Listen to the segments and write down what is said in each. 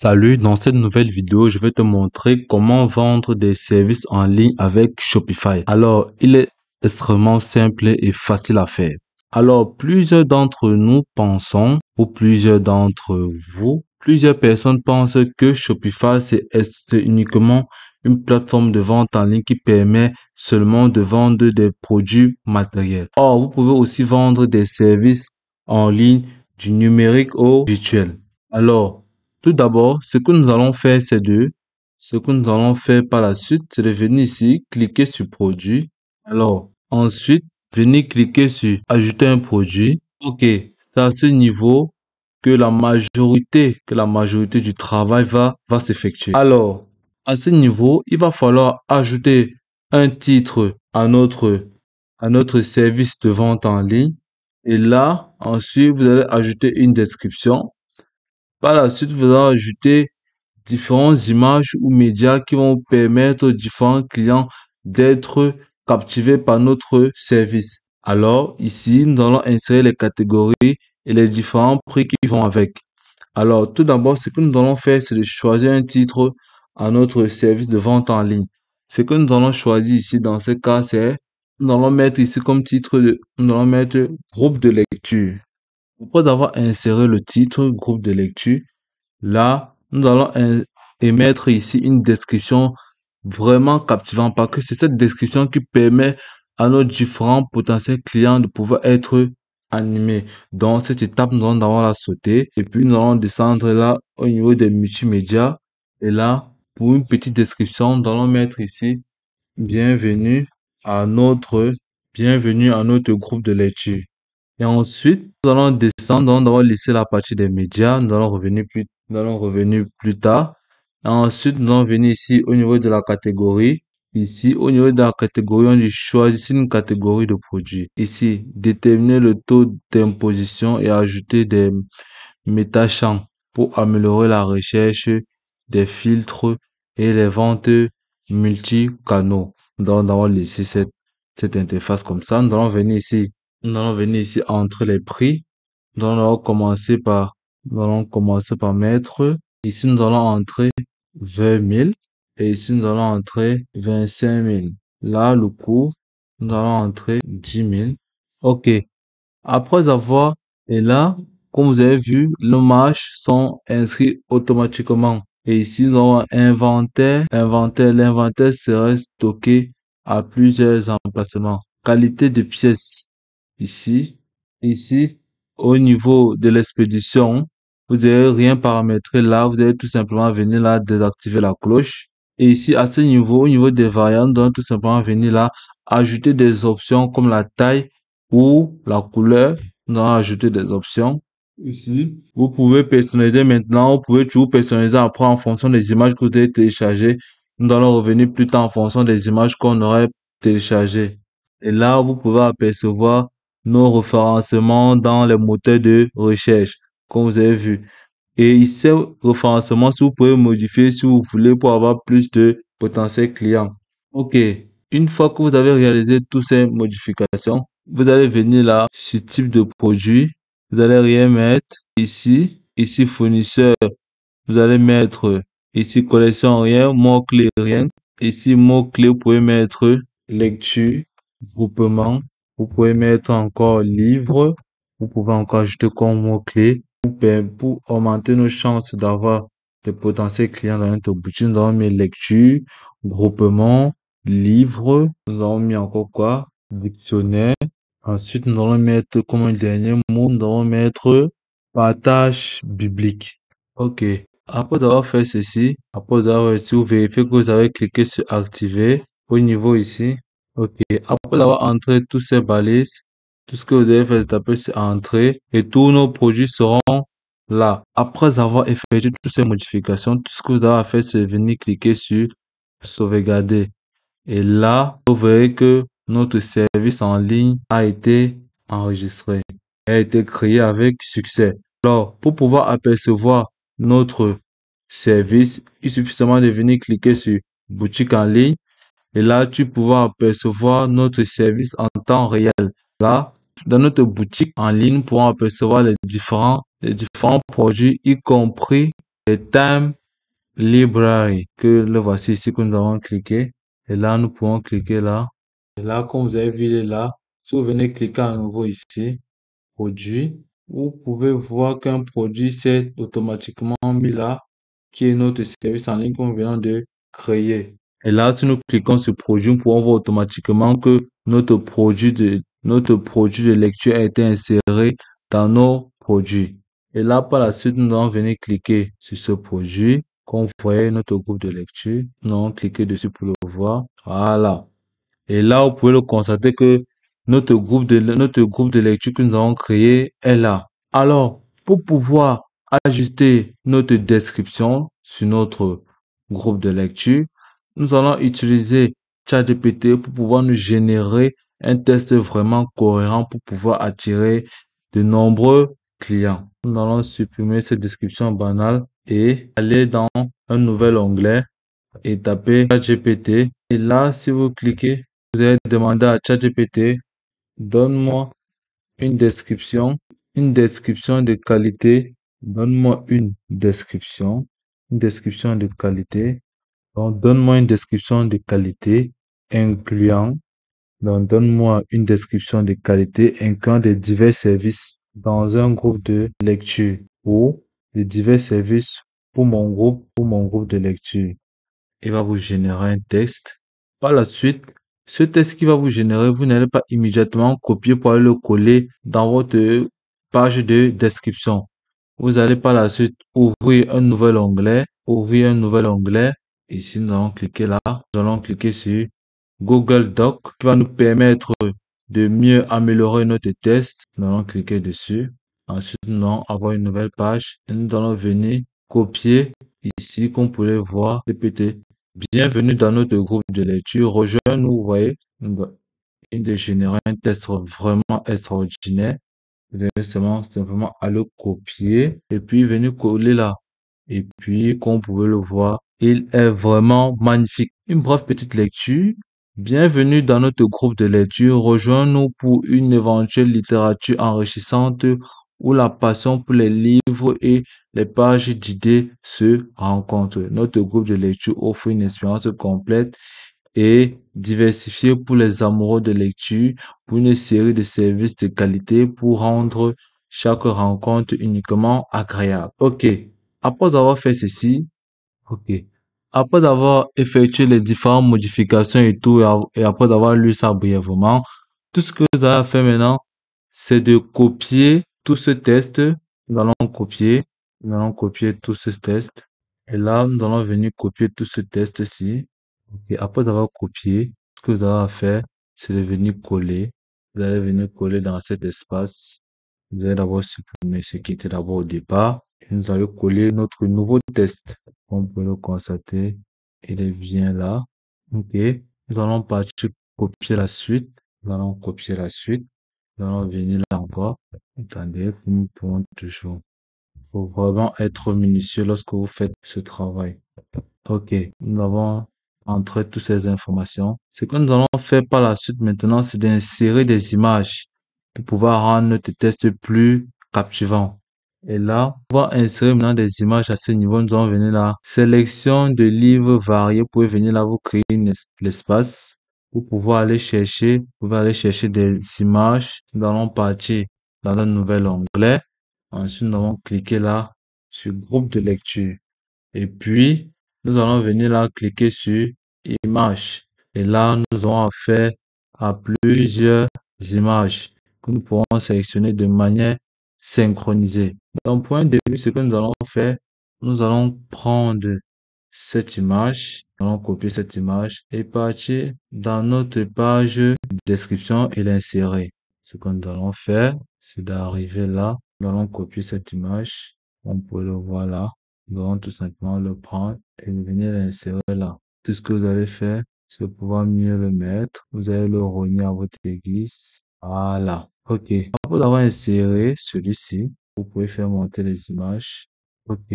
Salut, dans cette nouvelle vidéo, je vais te montrer comment vendre des services en ligne avec Shopify. Alors, il est extrêmement simple et facile à faire. Alors, plusieurs d'entre nous pensons, ou plusieurs d'entre vous, plusieurs personnes pensent que Shopify, c'est uniquement une plateforme de vente en ligne qui permet seulement de vendre des produits matériels. Or, vous pouvez aussi vendre des services en ligne du numérique au virtuel. Alors, tout d'abord, ce que nous allons faire, ce que nous allons faire par la suite, c'est de venir ici, cliquer sur produit. Alors, ensuite, venir cliquer sur ajouter un produit. Ok, c'est à ce niveau que la majorité du travail va s'effectuer. Alors, à ce niveau, il va falloir ajouter un titre à notre service de vente en ligne. Et là, ensuite, vous allez ajouter une description. Par la suite, vous allez ajouter différentes images ou médias qui vont permettre aux différents clients d'être captivés par notre service. Alors, ici, nous allons insérer les catégories et les différents prix qui vont avec. Alors, tout d'abord, ce que nous allons faire, c'est de choisir un titre à notre service de vente en ligne. Ce que nous allons choisir ici, dans ce cas, c'est, nous allons mettre ici comme titre nous allons mettre groupe de lecture. Après avoir inséré le titre groupe de lecture, là, nous allons émettre ici une description vraiment captivante parce que c'est cette description qui permet à nos différents potentiels clients de pouvoir être animés. Dans cette étape, nous allons d'abord la sauter et puis nous allons descendre là au niveau des multimédias. Et là, pour une petite description, nous allons mettre ici bienvenue à bienvenue à notre groupe de lecture. Et ensuite, nous allons descendre, nous allons laisser la partie des médias, nous allons revenir plus tard. Et ensuite, nous allons venir ici au niveau de la catégorie. Ici, au niveau de la catégorie, on dit choisir une catégorie de produits. Ici, déterminer le taux d'imposition et ajouter des métachamps pour améliorer la recherche des filtres et les ventes multi-canaux. Nous allons d'abord laisser cette interface comme ça. Nous allons venir ici entre les prix. Nous allons commencer par mettre, ici nous allons entrer 20 000 et ici nous allons entrer 25 000. Là, le coût, nous allons entrer 10 000. OK. Après avoir, et là, comme vous avez vu, nos marges sont inscrits automatiquement. Et ici, nous avons l'inventaire sera stocké à plusieurs emplacements. Qualité de pièces. Ici, au niveau de l'expédition, vous n'avez rien paramétrer là. Vous allez tout simplement venir là, désactiver la cloche. Et ici, à ce niveau, au niveau des variantes, donc tout simplement venir là, ajouter des options comme la taille ou la couleur. Nous allons ajouter des options. Ici, vous pouvez personnaliser maintenant. Vous pouvez toujours personnaliser après en fonction des images que vous avez téléchargées. Nous allons revenir plus tard en fonction des images qu'on aurait téléchargées. Et là, vous pouvez apercevoir nos référencements dans les moteurs de recherche, comme vous avez vu. Et ici, référencement, si vous pouvez modifier si vous voulez pour avoir plus de potentiels clients. OK. Une fois que vous avez réalisé toutes ces modifications, vous allez venir là, sur type de produit. Vous allez rien mettre ici. Ici, fournisseur. Vous allez mettre ici, collection, rien. Mot-clé, rien. Ici, mot-clé, vous pouvez mettre lecture, groupement. Vous pouvez mettre encore livre. Vous pouvez encore ajouter comme mot-clé pour augmenter nos chances d'avoir des potentiels clients dans notre boutique. Nous avons mis lecture, groupement, livre. Nous avons mis encore quoi? Dictionnaire. Ensuite, nous allons mettre comme un dernier mot, nous allons mettre partage biblique. OK. Après avoir fait ceci, après avoir réussi, vous vérifiez que vous avez cliqué sur activer au niveau ici. OK. Après avoir entré tous ces balises, tout ce que vous devez faire, c'est taper sur entrée et tous nos produits seront là. Après avoir effectué toutes ces modifications, tout ce que vous avez à faire, c'est venir cliquer sur sauvegarder. Et là, vous verrez que notre service en ligne a été enregistré, a été créé avec succès. Alors, pour pouvoir apercevoir notre service, il suffit seulement de venir cliquer sur boutique en ligne. Et là, tu pourras apercevoir notre service en temps réel. Là, dans notre boutique en ligne, nous pourrons apercevoir les différents produits, y compris Time Library, que le voici ici que nous avons cliqué. Et là, nous pouvons cliquer là. Et là, comme vous avez vu, il est là. Si vous venez cliquer à nouveau ici, produit, vous pouvez voir qu'un produit s'est automatiquement mis là, qui est notre service en ligne que nous venons de créer. Et là, si nous cliquons sur produit, nous pouvons voir automatiquement que notre produit de lecture a été inséré dans nos produits. Et là, par la suite, nous allons venir cliquer sur ce produit. Comme vous voyez, notre groupe de lecture, nous allons cliquer dessus pour le voir. Voilà. Et là, vous pouvez le constater que notre groupe de lecture que nous avons créé est là. Alors, pour pouvoir ajuster notre description sur notre groupe de lecture, nous allons utiliser ChatGPT pour pouvoir nous générer un test vraiment cohérent pour pouvoir attirer de nombreux clients. Nous allons supprimer cette description banale et aller dans un nouvel onglet et taper ChatGPT. Et là, si vous cliquez, vous allez demander à ChatGPT, donne-moi une description de qualité. Donne-moi une description de qualité. Donc, donne-moi une description de qualité incluant, donc, donne-moi une description de qualité incluant des divers services dans un groupe de lecture ou des divers services pour mon groupe de lecture. Il va vous générer un texte. Par la suite, ce texte qui va vous générer, vous n'allez pas immédiatement copier pour aller le coller dans votre page de description. Vous allez par la suite ouvrir un nouvel onglet. Ici, nous allons cliquer là. Nous allons cliquer sur Google Doc qui va nous permettre de mieux améliorer notre tests. Nous allons cliquer dessus. Ensuite, nous allons avoir une nouvelle page et nous allons venir copier ici, comme vous pouvez voir, répéter. Bienvenue dans notre groupe de lecture. Rejoins-nous, vous voyez, il de générer un test vraiment extraordinaire. Vous allez simplement à le copier et puis venir coller là. Et puis, comme vous pouvez le voir, il est vraiment magnifique. Une brève petite lecture. Bienvenue dans notre groupe de lecture. Rejoins-nous pour une éventuelle littérature enrichissante où la passion pour les livres et les pages d'idées se rencontrent. Notre groupe de lecture offre une expérience complète et diversifiée pour les amoureux de lecture, pour une série de services de qualité pour rendre chaque rencontre uniquement agréable. OK. Après avoir fait ceci, OK. Après avoir effectué les différentes modifications et tout, et après avoir lu ça brièvement, tout ce que vous avez à faire maintenant, c'est de copier tout ce test. Nous allons copier tout ce test. Et là, nous allons venir copier tout ce test-ci. Et après avoir copié, ce que vous avez à faire, c'est de venir coller. Vous allez venir coller dans cet espace. Vous allez d'abord supprimer ce qui était d'abord au départ. Et nous allons coller notre nouveau test. On peut le constater. Il est bien là. OK. Nous allons partir copier la suite. Nous allons copier la suite. Nous allons venir là encore. Attendez, nous pouvons toujours. Il faut vraiment être minutieux lorsque vous faites ce travail. OK, nous avons entré toutes ces informations. Ce que nous allons faire par la suite maintenant, c'est d'insérer des images pour pouvoir rendre notre test plus captivant. Et là, pour pouvoir insérer maintenant des images à ce niveau, nous allons venir là. Sélection de livres variés. Vous pouvez venir là, vous créer l'espace pour pouvoir aller chercher, vous pouvez aller chercher des images. Nous allons partir dans un nouvel onglet. Ensuite, nous allons cliquer là sur groupe de lecture. Et puis, nous allons venir là cliquer sur images. Et là, nous aurons affaire à plusieurs images que nous pourrons sélectionner de manière synchronisée. D'un point de vue, ce que nous allons faire, nous allons prendre cette image, nous allons copier cette image et partir dans notre page de description et l'insérer. Ce que nous allons faire, c'est d'arriver là, nous allons copier cette image, on peut le voir là. Nous allons tout simplement le prendre et venir l'insérer là. Tout ce que vous allez faire, c'est pouvoir mieux le mettre. Vous allez le rogner à votre église. Voilà. OK. Après avoir inséré celui-ci, vous pouvez faire monter les images. OK.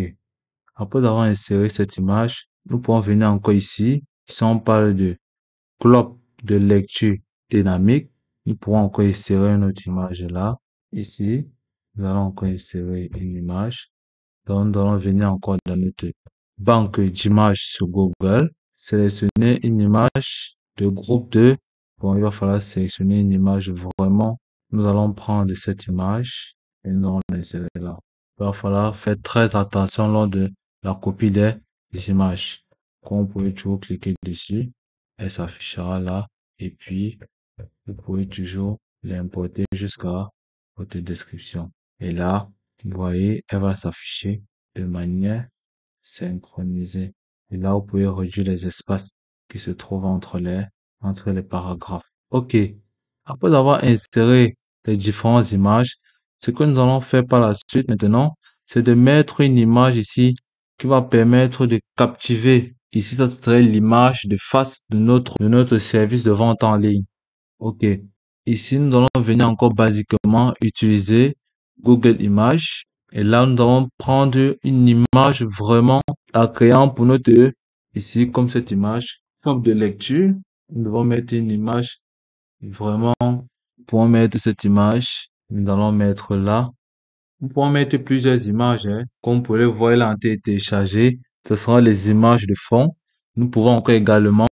Après avoir inséré cette image, nous pouvons venir encore ici. Si on parle de club de lecture dynamique, nous pourrons encore insérer une autre image là. Ici, nous allons encore insérer une image. Donc, nous allons venir encore dans notre banque d'images sur Google, sélectionner une image de groupe 2. Bon, il va falloir sélectionner une image vraiment. Nous allons prendre cette image et nous allons l'insérer là. Il va falloir faire très attention lors de la copie des images. Comme vous pouvez toujours cliquer dessus, elle s'affichera là. Et puis, vous pouvez toujours l'importer jusqu'à votre description. Et là, vous voyez, elle va s'afficher de manière synchronisée. Et là, vous pouvez réduire les espaces qui se trouvent entre les paragraphes. OK. Après avoir inséré les différentes images, ce que nous allons faire par la suite maintenant, c'est de mettre une image ici qui va permettre de captiver. Ici, ça serait l'image de face de notre service de vente en ligne. OK. Ici, nous allons venir encore basiquement utiliser Google Images. Et là, nous allons prendre une image vraiment agréable pour notre, ici, comme cette image, comme de lecture. Nous devons mettre une image vraiment, pour mettre cette image, nous allons mettre là. Nous pouvons mettre plusieurs images, hein. Comme vous pouvez le voir, elle a été téléchargée. Ce sera les images de fond. Nous pouvons encore également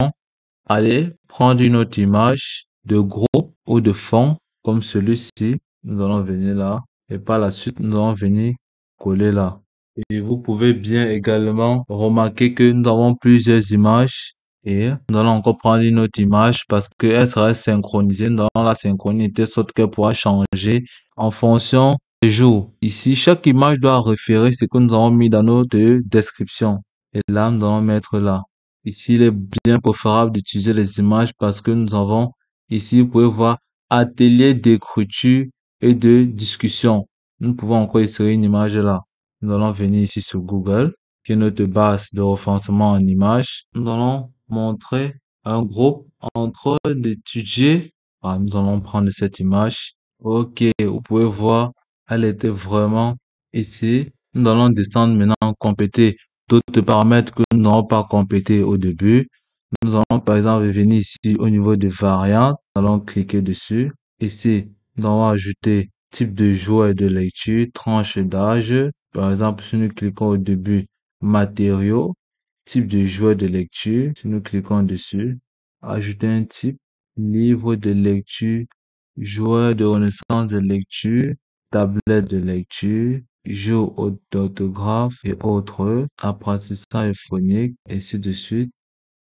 aller prendre une autre image de groupe ou de fond comme celui-ci. Nous allons venir là et par la suite, nous allons venir coller là. Et vous pouvez bien également remarquer que nous avons plusieurs images et nous allons encore prendre une autre image parce qu'elle sera synchronisée. Nous allons la synchroniser de sorte qu'elle pourra changer en fonction des jours. Ici, chaque image doit référer ce que nous avons mis dans notre description. Et là, nous allons mettre là. Ici, il est bien préférable d'utiliser les images parce que nous avons ici, vous pouvez voir atelier d'écriture et de discussion. Nous pouvons encore insérer une image là. Nous allons venir ici sur Google, qui est notre base de référencement en images. Nous allons montrer un groupe en train d'étudier. Ah, nous allons prendre cette image. OK, vous pouvez voir, elle était vraiment ici. Nous allons descendre maintenant, compléter d'autres paramètres que nous n'avons pas complétés au début. Nous allons par exemple venir ici au niveau de variantes. Nous allons cliquer dessus. Ici, nous allons ajouter type de joueur de lecture, tranche d'âge. Par exemple, si nous cliquons au début, matériaux, type de joueur de lecture. Si nous cliquons dessus, ajouter un type, livre de lecture, joueur de renaissance de lecture, tablette de lecture, jeu d'autographe et autres, apprentissage phonique, et ainsi de suite.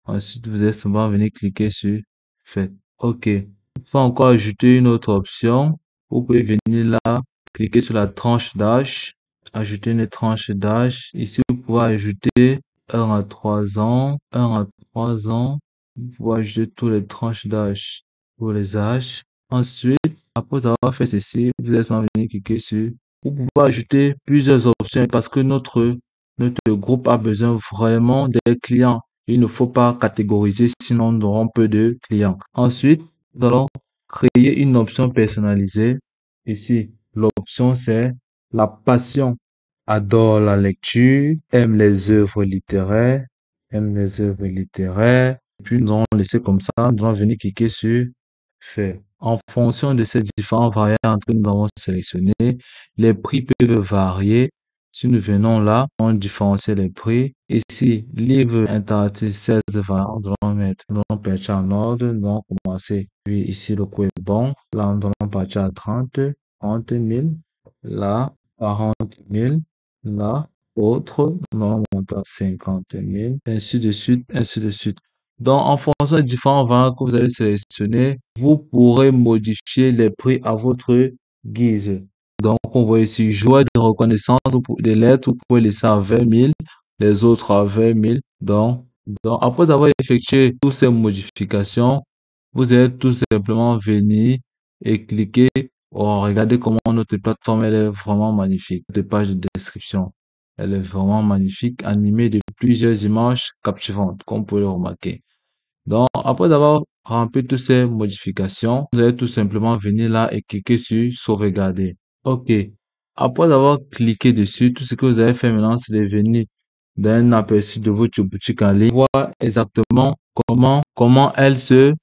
Ensuite, vous allez simplement venir cliquer sur Faites. OK. Il faut encore ajouter une autre option. Vous pouvez venir là, cliquer sur la tranche d'âge, ajouter une tranche d'âge. Ici, vous pouvez ajouter 1 à 3 ans, 1 à 3 ans. Vous pouvez ajouter toutes les tranches d'âge pour les âges. Ensuite, après avoir fait ceci, vous allez simplement venir cliquer sur. Vous pouvez ajouter plusieurs options parce que notre groupe a besoin vraiment des clients. Il ne faut pas catégoriser, sinon nous aurons peu de clients. Ensuite, nous allons créer une option personnalisée. Ici, l'option, c'est la passion. Adore la lecture, aime les œuvres littéraires, aime les œuvres littéraires. Puis, nous allons laisser comme ça. Nous allons venir cliquer sur Faire. En fonction de ces différentes variantes que nous avons sélectionnées, les prix peuvent varier. Si nous venons là, on différencie les prix. Ici, livre interactif 16 variantes, nous allons mettre, nous allons partir en ordre, nous allons commencer. Puis ici, le coût est bon. Là, nous allons partir à 30 000. Là, 40 000. Là, autre, nous allons monter à 50 000. Ainsi de suite, ainsi de suite. Donc, en fonction des différents variantes que vous allez sélectionner, vous pourrez modifier les prix à votre guise. Donc, on voit ici, joueur de reconnaissance des lettres, vous pouvez laisser à 20 000, les autres à 20 000. Donc, après avoir effectué toutes ces modifications, vous allez tout simplement venir et cliquer. Oh, regardez comment notre plateforme, elle est vraiment magnifique. Notre page de description, elle est vraiment magnifique, animée de plusieurs images captivantes, comme vous pouvez le remarquer. Donc, après avoir rempli toutes ces modifications, vous allez tout simplement venir là et cliquer sur sauvegarder. OK. Après avoir cliqué dessus, tout ce que vous avez fait maintenant, c'est de venir d'un aperçu de votre boutique en ligne, voir exactement comment elle se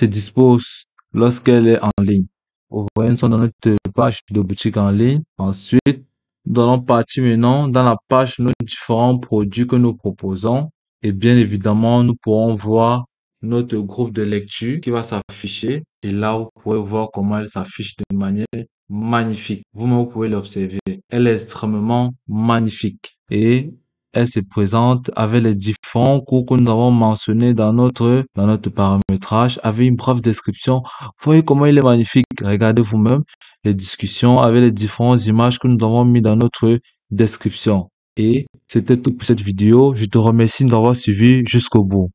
dispose lorsqu'elle est en ligne. Vous voyez, nous sommes dans notre page de boutique en ligne. Ensuite, Nous allons partir maintenant dans la page de nos différents produits que nous proposons. Et bien évidemment, nous pourrons voir notre groupe de lecture qui va s'afficher. Et là, vous pourrez voir comment elle s'affiche de manière magnifique. Vous-même, vous pouvez l'observer. Elle est extrêmement magnifique. Et elle se présente avec les différents cours que nous avons mentionnés dans notre paramétrage, avec une brève description. Voyez comment il est magnifique. Regardez vous-même les discussions avec les différentes images que nous avons mis dans notre description. Et c'était tout pour cette vidéo. Je te remercie d'avoir suivi jusqu'au bout.